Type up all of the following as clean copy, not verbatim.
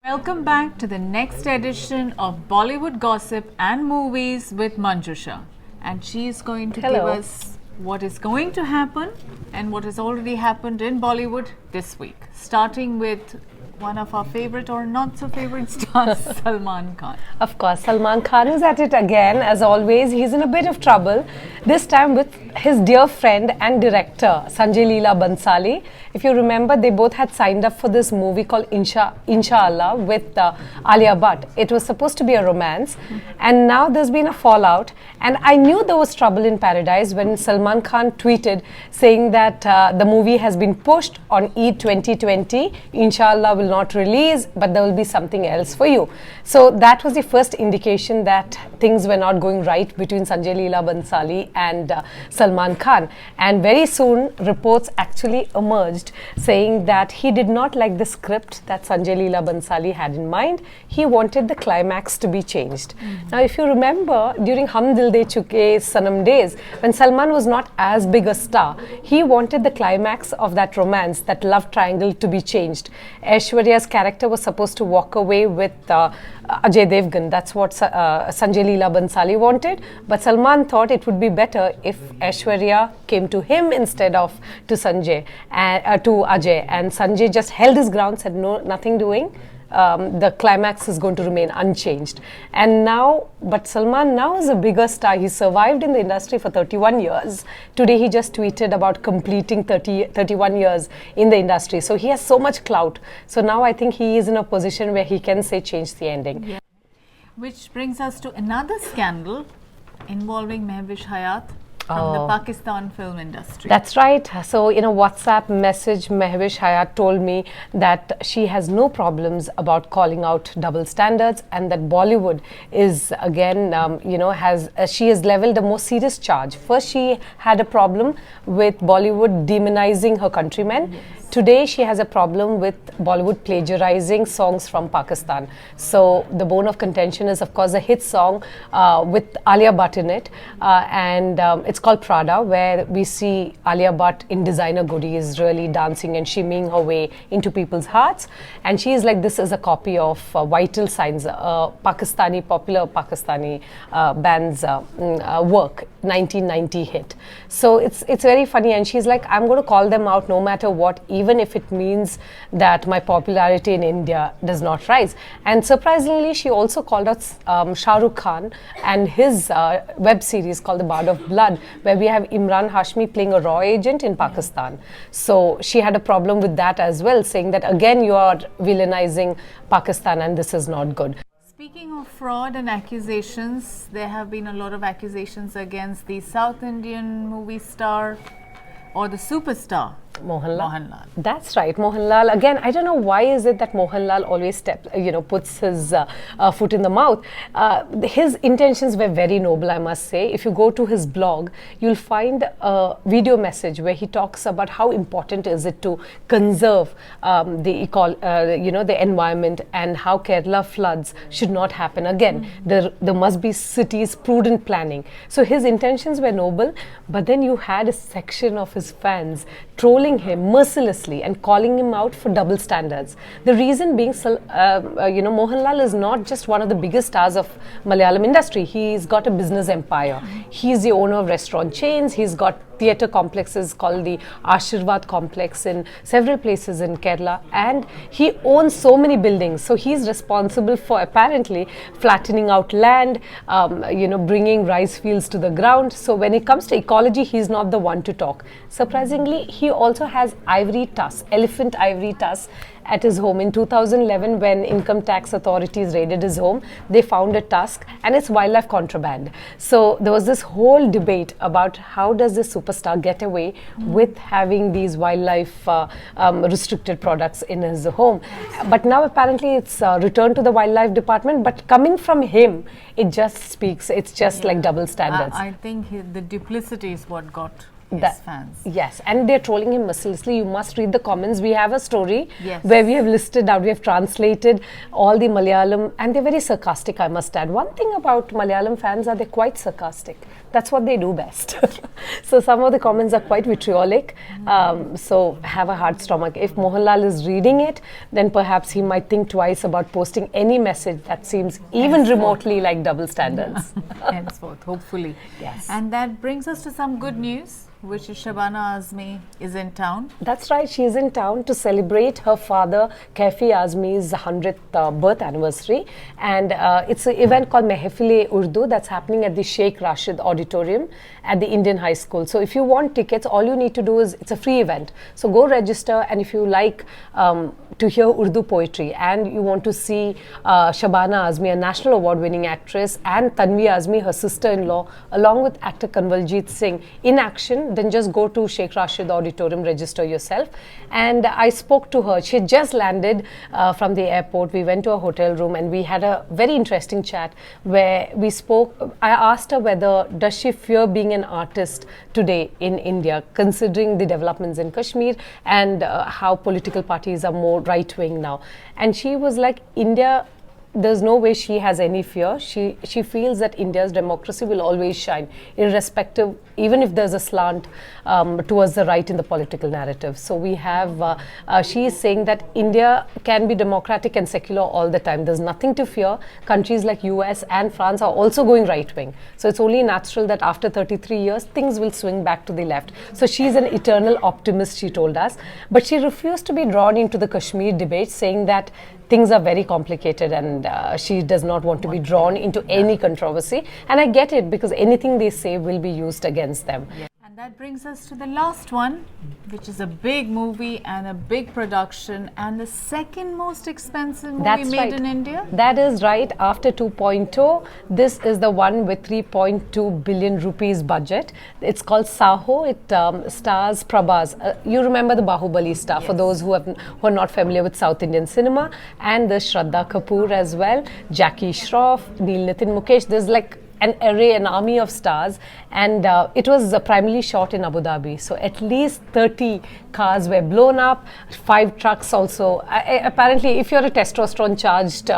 Welcome back to the next edition of Bollywood Gossip and Movies with Manjusha. And she is going to give us what is going to happen and what has already happened in Bollywood this week. Starting with one of our favorite or not so favorite stars, Salman Khan. Of course, Salman Khan is at it again. As always, he's in a bit of trouble. This time with his dear friend and director, Sanjay Leela Bhansali. If you remember, they both had signed up for this movie called Inshallah with Alia Bhatt. It was supposed to be a romance. And now there's been a fallout. And I knew there was trouble in paradise when Salman Khan tweeted saying that the movie has been pushed on Eid 2020. Inshallah will not release, but there will be something else for you. So that was the first indication that things were not going right between Sanjay Leela Bhansali and Salman Khan. And very soon, reports actually emerged saying that he did not like the script that Sanjay Leela Bhansali had in mind. He wanted the climax to be changed. Now, if you remember, during Hum Dil De Chuke Sanam days, when Salman was not as big a star, he wanted the climax of that romance, that love triangle, to be changed. Aishwarya's character was supposed to walk away with Ajay Devgan. That's what Sanjay Leela Bhansali wanted. But Salman thought it would be better if Aishwarya came to him instead of to Sanjay, to Ajay. And Sanjay just held his ground, said no, nothing doing. The climax is going to remain unchanged. And now, but Salman now is a bigger star. He survived in the industry for 31 years. Today he just tweeted about completing 31 years in the industry. So he has so much clout. So now I think he is in a position where he can say change the ending. Yeah. Which brings us to another scandal involving Mehwish Hayat from the Pakistan film industry. That's right. So in a WhatsApp message, Mehwish Hayat told me that she has no problems about calling out double standards, and that Bollywood is again, she has leveled a more serious charge. First, she had a problem with Bollywood demonizing her countrymen. Yes. Today, she has a problem with Bollywood plagiarizing songs from Pakistan. So the bone of contention is, of course, a hit song with Alia Bhatt in it. It's called Prada, where we see Alia Bhatt in designer goodies really dancing and shimmying her way into people's hearts. And she is like, this is a copy of Vital Signs, popular Pakistani band's work, 1990 hit. So it's very funny. And she's like, I'm going to call them out no matter what, even if it means that my popularity in India does not rise. And surprisingly, she also called out Shah Rukh Khan and his web series called The Bard of Blood, where we have Imran Hashmi playing a raw agent in Pakistan. So she had a problem with that as well, saying that again you are villainizing Pakistan and this is not good. Speaking of fraud and accusations, there have been a lot of accusations against the South Indian movie star or the superstar Mohanlal. That's right, Mohanlal. Again, I don't know why is it that Mohanlal always puts his foot in the mouth. His intentions were very noble, I must say. If you go to his blog, you'll find a video message where he talks about how important is it to conserve the environment, and how Kerala floods should not happen again. There must be cities prudent planning. So his intentions were noble, but then you had a section of his fans trolling him mercilessly and calling him out for double standards. The reason being, Mohanlal is not just one of the biggest stars of Malayalam industry. He's got a business empire. He's the owner of restaurant chains. He's got theatre complexes called the Ashirwad complex in several places in Kerala, and he owns so many buildings. So he's responsible for apparently flattening out land, bringing rice fields to the ground. So when it comes to ecology, he's not the one to talk. Surprisingly, he also has elephant ivory tusk at his home. In 2011, when income tax authorities raided his home, they found a tusk, and it's wildlife contraband. So there was this whole debate about how does this superstar get away with having these wildlife restricted products in his home. But now apparently it's returned to the wildlife department, but coming from him, it just speaks, it's just like double standards. I think the duplicity is what got fans. Yes, and they're trolling him mercilessly. You must read the comments. We have a story where we have listed out, we have translated all the Malayalam, and they're very sarcastic, I must add. One thing about Malayalam fans are they're quite sarcastic. That's what they do best. So some of the comments are quite vitriolic. So have a hard stomach. If Mohanlal is reading it, then perhaps he might think twice about posting any message that seems even remotely like double standards. Henceforth, hopefully. Yes. And that brings us to some good news, which is Shabana Azmi is in town. That's right, she is in town to celebrate her father, Kaifi Azmi's 100th birth anniversary. And it's an event called Mehfil-e-Urdu that's happening at the Sheikh Rashid Auditorium at the Indian High School. So if you want tickets, all you need to do is, it's a free event. So go register, and if you like to hear Urdu poetry and you want to see Shabana Azmi, a national award-winning actress, and Tanvi Azmi, her sister-in-law, along with actor Kanwaljit Singh in action, then just go to Sheikh Rashid Auditorium, register yourself. And I spoke to her. She had just landed from the airport. We went to a hotel room and we had a very interesting chat where we spoke. I asked her whether does she fear being an artist today in India, considering the developments in Kashmir and how political parties are more right-wing now. And she was like, India, there's no way she has any fear. She feels that India's democracy will always shine, irrespective, even if there's a slant towards the right in the political narrative. So we have, she is saying that India can be democratic and secular all the time. There's nothing to fear. Countries like US and France are also going right-wing. So it's only natural that after 33 years, things will swing back to the left. So she's an eternal optimist, she told us. But she refused to be drawn into the Kashmir debate, saying that things are very complicated and she does not want to be drawn into any controversy. And I get it, because anything they say will be used against them. Yeah. And that brings us to the last one, which is a big movie and a big production and the second most expensive movie made in India. That is right. After 2.0, this is the one with 3.2 billion rupees budget. It's called Sabo. It stars Prabhas. You remember the Bahubali star, yes, for those who are not familiar with South Indian cinema, and the Shraddha Kapoor as well, Jackie Shroff, Neel Nitin Mukesh. There's like an array, an army of stars, and it was primarily shot in Abu Dhabi. So at least 30 cars were blown up, 5 trucks also. Apparently, if you're a testosterone-charged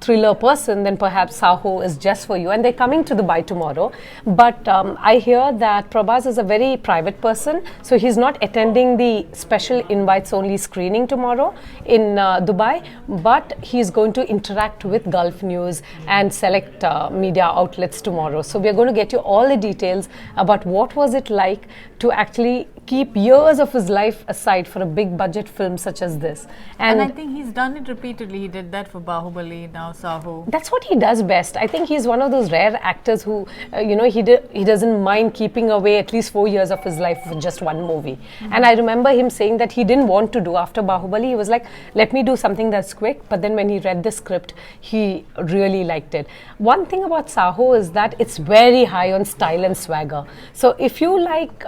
thriller person, then perhaps Sabo is just for you. And they're coming to Dubai tomorrow. But I hear that Prabhas is a very private person, so he's not attending the special invites-only screening tomorrow in Dubai, but he's going to interact with Gulf News and select media outlets tomorrow. So we are going to get you all the details about what was it like to actually keep years of his life aside for a big budget film such as this. And I think he's done it repeatedly. He did that for Bahubali, now Sabo. That's what he does best. I think he's one of those rare actors who, he doesn't mind keeping away at least 4 years of his life for just one movie. Mm-hmm. And I remember him saying that he didn't want to do after Bahubali. He was like, let me do something that's quick. But then when he read the script, he really liked it. One thing about Sabo is that it's very high on style and swagger. So if you like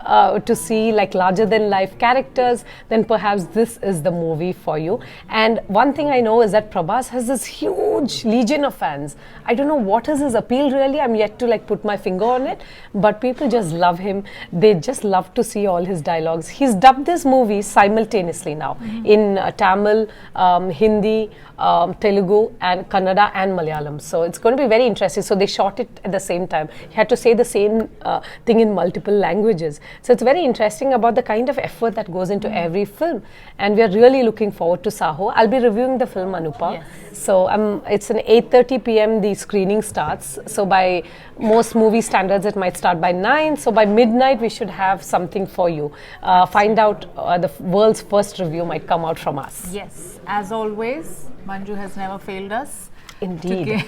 to see like larger than life characters, then perhaps this is the movie for you. And one thing I know is that Prabhas has this huge legion of fans. I don't know what is his appeal really. I'm yet to like put my finger on it, but people just love him. They just love to see all his dialogues. He's dubbed this movie simultaneously now, mm-hmm, in Tamil, Hindi, Telugu and Kannada and Malayalam. So it's going to be very interesting. So they shot it at the same time. He had to say the same thing in multiple languages. So it's very interesting about the kind of effort that goes into every film. And we are really looking forward to Sabo. I'll be reviewing the film, Anupa. Yes. So it's an 8:30 p.m. the screening starts. So by most movie standards, it might start by 9. So by midnight, we should have something for you. Find out the world's first review might come out from us. Yes. As always, Manju has never failed us. Indeed.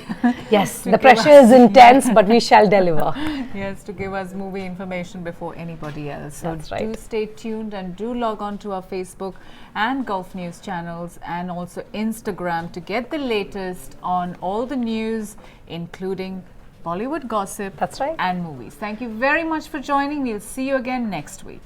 Yes, the pressure is intense, but we shall deliver. Yes, to give us movie information before anybody else. So that's right. Do stay tuned and do log on to our Facebook and Gulf News channels and also Instagram to get the latest on all the news, including Bollywood gossip, that's right, and movies. Thank you very much for joining. We'll see you again next week.